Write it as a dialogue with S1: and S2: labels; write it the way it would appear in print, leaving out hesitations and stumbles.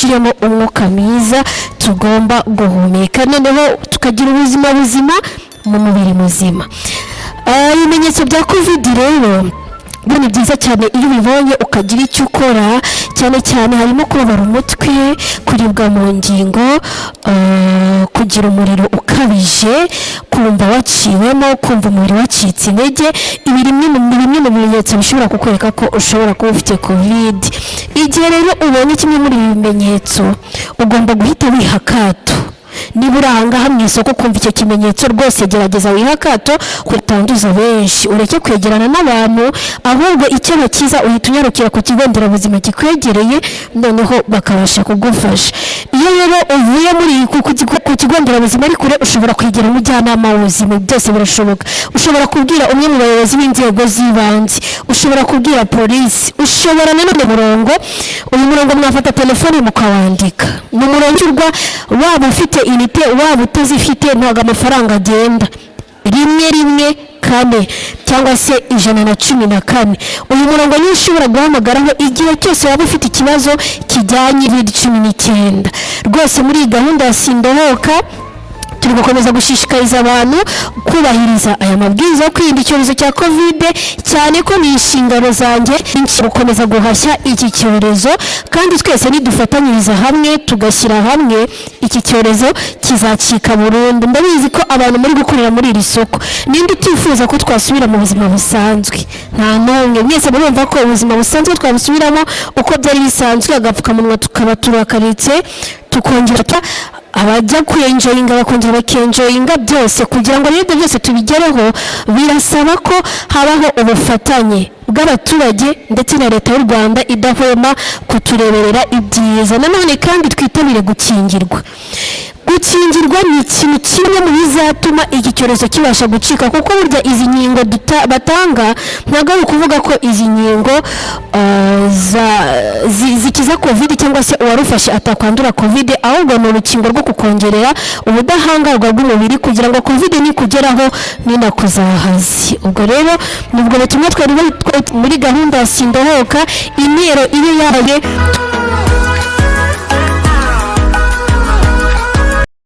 S1: twinjiremo umwuka mwiza tugomba guhumeka, noneho tukagira ubuzima buzima mu mubiri muzima. Ibimenyetso bya covid rero ni byiza cyane iyo ubibonye ukagira icyo ukora, cyane cyane harimo kubabara umutwe, kuribwa mu ngingo, kugira umuriro ukabije, kumva waciwemo, kumva umubiri wacitse intege. Ibi bimwe mu bimenyetso bishobora kukwereka ko ushobora kuba ufite covid. Igihe rero ubonye kimwe muri ibi bimenyetso ugomba guhita wiha akato. Niba uri ahangaha mu isoko kumva icyo kimenyetso, rwose gerageza wiha akato kutanduza benshi, ureke kwegerana n'abantu, ahubwo icyo bakiza uhita unyarukira ku kigo nderabuzima kikwegereye, noneho bakabasha kugufasha. Iyo rero uvuye ku kigo nderabuzima ari kure, ushobora kwegera umujyanama w'ubuzima, byose birashoboka. Ushobora kubwira umwe mu bayobozi b'inzego z'ibanze, ushobora kubwira polisi, ushobora nanone uyu murongo mwafata telefone mukawandika. Ni umurongo urwa waba ufite inite waba utazifite, ntabwo amafaranga agenda. 114 cyangwa se 114. Uyu murongo niwo ushobora guhamagaraho igihe cyose waba ufite ikibazo kijyanye COVID-19. Rwose muri iyi gahunda ya Sindohoka turi gukomeza gushishikariza abantu kubahiriza aya mabwiriza yo kwirinda icyorezo cya covid, cyane ko ni inshingano zanjye gukomeza guhashya iki cyorezo, kandi twese nidufatanyiriza hamwe tugashyira hamwe, iki cyorezo kizacika burundu. Ndabizi ko abantu muri gukorera muri iri soko ninde utifuza ko twasubira mu buzima busanzwe? Nta n'umwe. Mwese murumva ko ubuzima busanzwe twabusubiramo uko byari bisanzwe, agapfukamunwa tukaba turakaritse, tukongera abajya kwenjoyinga bakongera bakenjoyinga, byose kugira ngo ibyo byose tubigereho birasaba ko habaho ubufatanye bw'abaturage ndetse na leta y'u Rwanda idahwema kutureberera ibyiza. Nanone kandi twitabire gukingirwa. Gukingirwa ni ikintu kimwe mu bizatuma iki cyorezo kibasha gucika, kuko burya izi nkingo batanga ntabwo ari ukuvuga ko izi nkingo zikiza covid cyangwa se uwarufashe atakwandura covid, ahubwo ni urukingo rwo kukongerera ubudahangarwa bw'umubiri kugira ngo covid nikugeraho ninakuzahazi. Ubwo rero nubwo butumwa twari muri gahunda ya Sindohoka, intero ibe yabaye